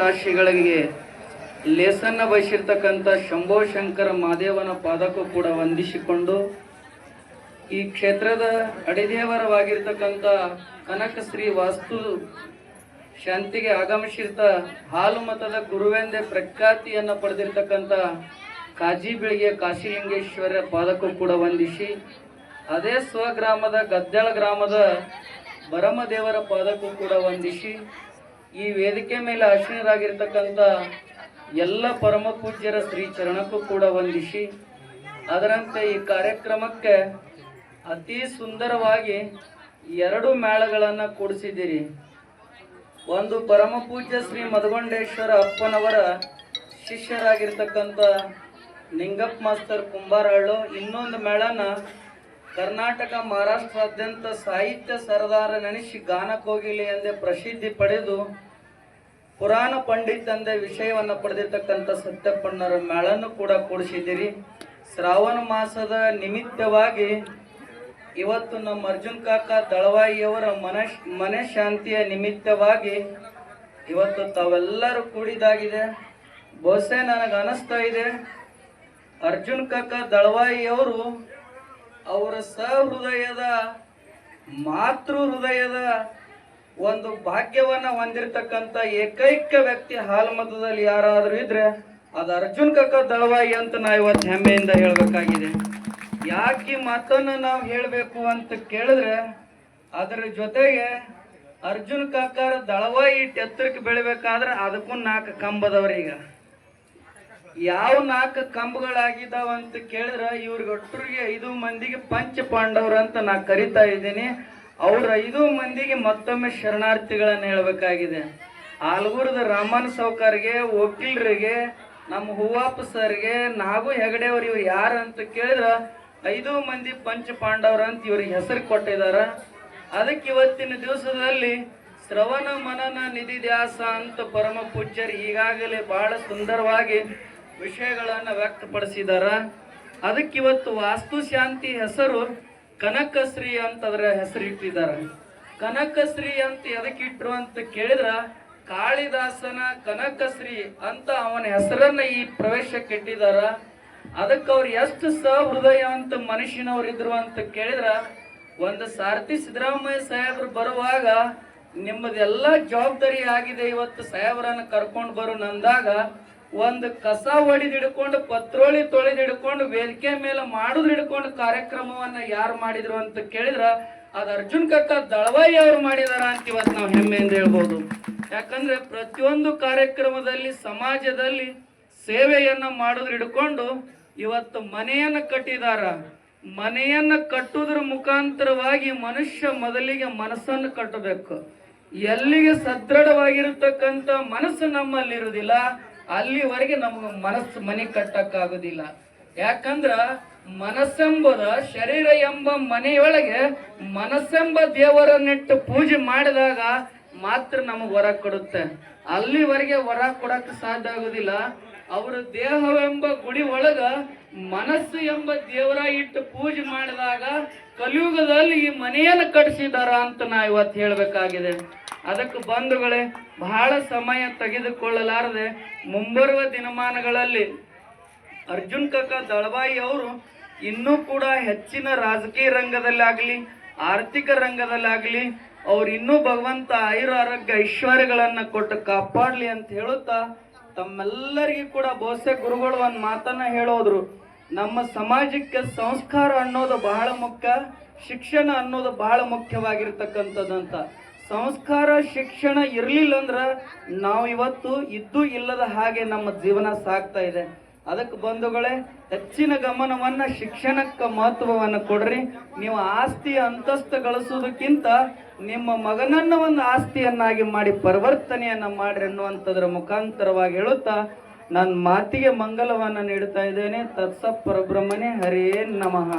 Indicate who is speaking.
Speaker 1: ರಾಶಿಗಳಿಗೆ ಲೇಸನ್ನ ಬಯಸಿರ್ತಕ್ಕಂಥ ಶಂಭೋ ಶಂಕರ ಮಹಾದೇವನ ಪಾದಕ್ಕೂ ಕೂಡ ವಂದಿಸಿಕೊಂಡು ಈ ಕ್ಷೇತ್ರದ ಅಡಿದೇವರವಾಗಿರ್ತಕ್ಕಂಥ ಕನಕ ಶ್ರೀ ವಾಸ್ತು ಶಾಂತಿಗೆ ಆಗಮಿಸಿರ್ತ ಹಾಲು ಮತದ ಗುರುವೆಂದೇ ಪ್ರಖ್ಯಾತಿಯನ್ನು ಪಡೆದಿರ್ತಕ್ಕಂಥ ಕಾಜಿ ಬೆಳಿಗ್ಗೆ ಕಾಶಿಲಿಂಗೇಶ್ವರ ಪಾದಕ್ಕೂ ಕೂಡ ವಂದಿಸಿ ಅದೇ ಸ್ವಗ್ರಾಮದ ಗದ್ದಾಳ ಗ್ರಾಮದ ಭರಮದೇವರ ಪಾದಕ್ಕೂ ಕೂಡ ವಂದಿಸಿ ಈ ವೇದಿಕೆ ಮೇಲೆ ಆಸೀನರಾಗಿರ್ತಕ್ಕಂಥ ಎಲ್ಲ ಪರಮ ಪೂಜ್ಯರ ಶ್ರೀ ಚರಣಕ್ಕೂ ಕೂಡ ವಂದಿಸಿ ಅದರಂತೆ ಈ ಕಾರ್ಯಕ್ರಮಕ್ಕೆ ಅತಿ ಸುಂದರವಾಗಿ 2 ಮೇಳಗಳನ್ನು ಕೂಡಿಸಿದ್ದೀರಿ. ಒಂದು ಪರಮ ಪೂಜ್ಯ ಶ್ರೀ ಮದಗೊಂಡೇಶ್ವರ ಅಪ್ಪನವರ ಶಿಷ್ಯರಾಗಿರ್ತಕ್ಕಂಥ ನಿಂಗಪ್ಪ ಮಾಸ್ತರ್ ಕುಂಬಾರಹಳ್ಳು. ಇನ್ನೊಂದು ಮೇಳನ ಕರ್ನಾಟಕ ಮಹಾರಾಷ್ಟ್ರಾದ್ಯಂತ ಸಾಹಿತ್ಯ ಸರದಾರ ನೆನೆಸಿ ಗಾನ ಕೋಗಿಲೆ ಎಂದೇ ಪ್ರಸಿದ್ಧಿ ಪಡೆದು ಪುರಾಣ ಪಂಡಿತ್ ಎಂದೇ ವಿಷಯವನ್ನು ಪಡೆದಿರ್ತಕ್ಕಂಥ ಸತ್ಯಪ್ಪಣ್ಣರ ಮೇಳನ್ನು ಕೂಡ ಕೂಡಿಸಿದ್ದೀರಿ. ಶ್ರಾವಣ ಮಾಸದ ನಿಮಿತ್ತವಾಗಿ ಇವತ್ತು ನಮ್ಮ ಅರ್ಜುನ್ ಕಾಕ ದಳವಾಯಿಯವರ ಮನೆ ಶಾಂತಿಯ ನಿಮಿತ್ತವಾಗಿ ಇವತ್ತು ತಾವೆಲ್ಲರೂ ಕೂಡಿದಾಗಿದೆ. ಬಹುಶಃ ನನಗೆ ಅನಿಸ್ತಾ ಇದೆ ಅರ್ಜುನ್ ಕಾಕ ದಳವಾಯಿಯವರು ಅವರ ಸಹೃದಯದ ಮಾತೃ ಹೃದಯದ ಒಂದು ಭಾಗ್ಯವನ್ನು ಹೊಂದಿರತಕ್ಕಂಥ ಏಕೈಕ ವ್ಯಕ್ತಿ ಹಾಲುಮತದಲ್ಲಿ ಯಾರಾದರೂ ಇದ್ರೆ ಅದು ಅರ್ಜುನ್ ಕಾಕ ದಳವಾಯಿ ಅಂತ ನಾವು ಇವತ್ತು ಹೆಮ್ಮೆಯಿಂದ ಹೇಳಬೇಕಾಗಿದೆ. ಯಾಕೆ ಮಾತನ್ನು ನಾವು ಹೇಳಬೇಕು ಅಂತ ಕೇಳಿದ್ರೆ ಅದರ ಜೊತೆಗೆ ಅರ್ಜುನ್ ಕಾಕಾರ ದಳವಾಯಿ ಇಟ್ಟು ಎತ್ತರಕ್ಕೆ ಬೆಳಿಬೇಕಾದ್ರೆ ಅದಕ್ಕೂ 4 ಕಂಬದವ್ರೀಗ ಯಾವ 4 ಕಂಬಗಳಾಗಿದ್ದಾವ ಅಂತ ಕೇಳಿದ್ರೆ ಇವ್ರಿಗೊಟ್ಟರಿಗೆ 5 ಮಂದಿಗೆ ಪಂಚ ಪಾಂಡವರು ಅಂತ ನಾ ಕರಿತಾ ಇದ್ದೀನಿ. ಅವ್ರ 5 ಮಂದಿಗೆ ಮತ್ತೊಮ್ಮೆ ಶರಣಾರ್ಥಿಗಳನ್ನು ಹೇಳಬೇಕಾಗಿದೆ. ಆಲ್ಗೂರದ ರಾಮನ್ ಸೌಕರ್ಗೆ, ವಕೀಲರಿಗೆ, ನಮ್ಮ ಹೂವಾಪ ಸರ್ಗೆ, ನಾಗು ಹೆಗಡೆಯವ್ರು ಇವ್ರು ಯಾರು ಅಂತ ಕೇಳಿದ್ರೆ 5 ಮಂದಿ ಪಂಚ ಪಾಂಡವರು ಅಂತ ಇವ್ರಿಗೆ ಹೆಸರು ಕೊಟ್ಟಿದಾರ. ಅದಕ್ಕೆ ಇವತ್ತಿನ ದಿವಸದಲ್ಲಿ ಶ್ರವಣ ಮನನ ನಿಧಿ ದ್ಯಾಸ ಅಂತ ಪರಮ ಪೂಜ್ಯರು ಈಗಾಗಲೇ ಬಹಳ ಸುಂದರವಾಗಿ ವಿಷಯಗಳನ್ನು ವ್ಯಕ್ತಪಡಿಸಿದಾರ. ಅದಕ್ಕೆ ಇವತ್ತು ವಾಸ್ತು ಶಾಂತಿ ಹೆಸರು ಕನಕಶ್ರೀ ಅಂತ ಅದರ ಹೆಸರು ಇಟ್ಟಿದ್ದಾರೆ. ಕನಕಶ್ರೀ ಅಂತ ಎದಕ್ಕೆ ಇಟ್ರು ಅಂತ ಕೇಳಿದ್ರ ಕಾಳಿದಾಸನ ಕನಕಶ್ರೀ ಅಂತ ಅವನ ಹೆಸರನ್ನ ಈ ಪ್ರವೇಶಕ್ಕೆ ಇಟ್ಟಿದಾರ. ಅದಕ್ಕೆ ಅವ್ರು ಎಷ್ಟು ಸಹೃದಯವಂತ ಮನುಷ್ಯನವ್ರು ಇದ್ರು ಅಂತ ಕೇಳಿದ್ರ ಒಂದು ಸಾರ್ತಿ ಸಿದ್ದರಾಮಯ್ಯ ಸಾಹೇಬ್ರು ಬರುವಾಗ ನಿಮ್ಮದೆಲ್ಲ ಜವಾಬ್ದಾರಿ ಆಗಿದೆ, ಇವತ್ತು ಸಾಹೇಬ್ರನ್ನ ಕರ್ಕೊಂಡು ಬರು ನಂದಾಗ ಒಂದು ಕಸ ಹೊಡಿದಿಡ್ಕೊಂಡು ಪತ್ರೋಳಿ ತೊಳೆದಿಡ್ಕೊಂಡು ವೇದಿಕೆ ಮೇಲೆ ಮಾಡುದು ಹಿಡ್ಕೊಂಡು ಕಾರ್ಯಕ್ರಮವನ್ನ ಯಾರು ಮಾಡಿದ್ರು ಅಂತ ಕೇಳಿದ್ರ ಅದು ಅರ್ಜುನ್ ಕಾಕ ದಳವಾಯಿ ಅವರು ಮಾಡಿದಾರ ಅಂತ ಇವತ್ತು ನಾವು ಹೆಮ್ಮೆಯಿಂದ ಹೇಳ್ಬೋದು. ಯಾಕಂದ್ರೆ ಪ್ರತಿಯೊಂದು ಕಾರ್ಯಕ್ರಮದಲ್ಲಿ ಸಮಾಜದಲ್ಲಿ ಸೇವೆಯನ್ನ ಮಾಡುದು ಹಿಡ್ಕೊಂಡು ಇವತ್ತು ಮನೆಯನ್ನು ಕಟ್ಟಿದಾರ. ಮನೆಯನ್ನ ಕಟ್ಟುವುದರ ಮುಖಾಂತರವಾಗಿ ಮನುಷ್ಯ ಮೊದಲಿಗೆ ಮನಸ್ಸನ್ನು ಕಟ್ಟಬೇಕು. ಎಲ್ಲಿಗೆ ಸದೃಢವಾಗಿರತಕ್ಕಂಥ ಮನಸ್ಸು ನಮ್ಮಲ್ಲಿ ಇರುವುದಿಲ್ಲ ಅಲ್ಲಿವರೆಗೆ ನಮಗೆ ಮನೆ ಕಟ್ಟಕ್ಕಾಗೋದಿಲ್ಲ. ಯಾಕಂದ್ರ ಮನಸ್ಸೆಂಬುದ ಶರೀರ ಎಂಬ ಮನೆಯೊಳಗೆ ಮನಸ್ಸೆಂಬ ದೇವರನ್ನಿಟ್ಟು ಪೂಜೆ ಮಾಡಿದಾಗ ಮಾತ್ರ ನಮಗೆ ವರ ಕೊಡುತ್ತೆ. ಅಲ್ಲಿವರೆಗೆ ವರ ಕೊಡಕ್ಕೆ ಸಾಧ್ಯ ಆಗೋದಿಲ್ಲ. ಅವರ ದೇಹವೆಂಬ ಗುಡಿ ಒಳಗ ಮನಸ್ಸು ಎಂಬ ದೇವರ ಇಟ್ಟು ಪೂಜೆ ಮಾಡಿದಾಗ ಕಲಿಯುಗದಲ್ಲಿ ಈ ಮನೆಯನ್ನು ಕಟ್ಟಿಸಿದಾರ ಅಂತ ನಾ ಇವತ್ತು ಹೇಳಬೇಕಾಗಿದೆ. ಅದಕ್ಕೆ ಬಂಧುಗಳೇ, ಬಹಳ ಸಮಯ ತೆಗೆದುಕೊಳ್ಳಲಾರದೆ ಮುಂಬರುವ ದಿನಮಾನಗಳಲ್ಲಿ ಅರ್ಜುನ್ ಕಾಕ ದಳವಾಯಿ ಅವರು ಇನ್ನೂ ಕೂಡ ಹೆಚ್ಚಿನ ರಾಜಕೀಯ ರಂಗದಲ್ಲಾಗಲಿ ಆರ್ಥಿಕ ರಂಗದಲ್ಲಾಗಲಿ ಅವ್ರು ಇನ್ನೂ ಭಗವಂತ ಆಯುರಾರೋಗ್ಯ ಐಶ್ವರ್ಯಗಳನ್ನು ಕೊಟ್ಟು ಕಾಪಾಡಲಿ ಅಂತ ಹೇಳುತ್ತಾ ತಮ್ಮೆಲ್ಲರಿಗೂ ಕೂಡ ಬಹುಶಃ ಗುರುಗಳು ಒಂದು ಮಾತನ್ನ ಹೇಳೋದ್ರು, ನಮ್ಮ ಸಮಾಜಕ್ಕೆ ಸಂಸ್ಕಾರ ಅನ್ನೋದು ಬಹಳ ಮುಖ್ಯ, ಶಿಕ್ಷಣ ಅನ್ನೋದು ಬಹಳ ಮುಖ್ಯವಾಗಿರ್ತಕ್ಕಂಥದ್ದಂತ. ಸಂಸ್ಕಾರ ಶಿಕ್ಷಣ ಇರಲಿಲ್ಲ ಅಂದ್ರೆ ನಾವು ಇವತ್ತು ಇದ್ದು ಇಲ್ಲದ ಹಾಗೆ ನಮ್ಮ ಜೀವನ ಸಾಗ್ತಾ ಇದೆ. ಅದಕ್ಕೆ ಬಂಧುಗಳೇ, ಹೆಚ್ಚಿನ ಗಮನವನ್ನ ಶಿಕ್ಷಣಕ್ಕೆ ಮಹತ್ವವನ್ನು ಕೊಡ್ರಿ. ನೀವು ಆಸ್ತಿ ಅಂತಸ್ತು ಗಳಿಸೋದಕ್ಕಿಂತ ನಿಮ್ಮ ಮಗನನ್ನ ಒಂದು ಆಸ್ತಿಯನ್ನಾಗಿ ಮಾಡಿ ಪರಿವರ್ತನೆಯನ್ನ ಮಾಡ್ರಿ ಅನ್ನುವಂಥದ್ರ ಮುಖಾಂತರವಾಗಿ ಹೇಳುತ್ತಾ ನನ್ನ ಮಾತಿಗೆ ಮಂಗಲವನ್ನು ನೀಡುತ್ತಾ ಇದ್ದೇನೆ. ತತ್ಸ ಪರಬ್ರಹ್ಮನೇ ಹರೇ ನಮಃ.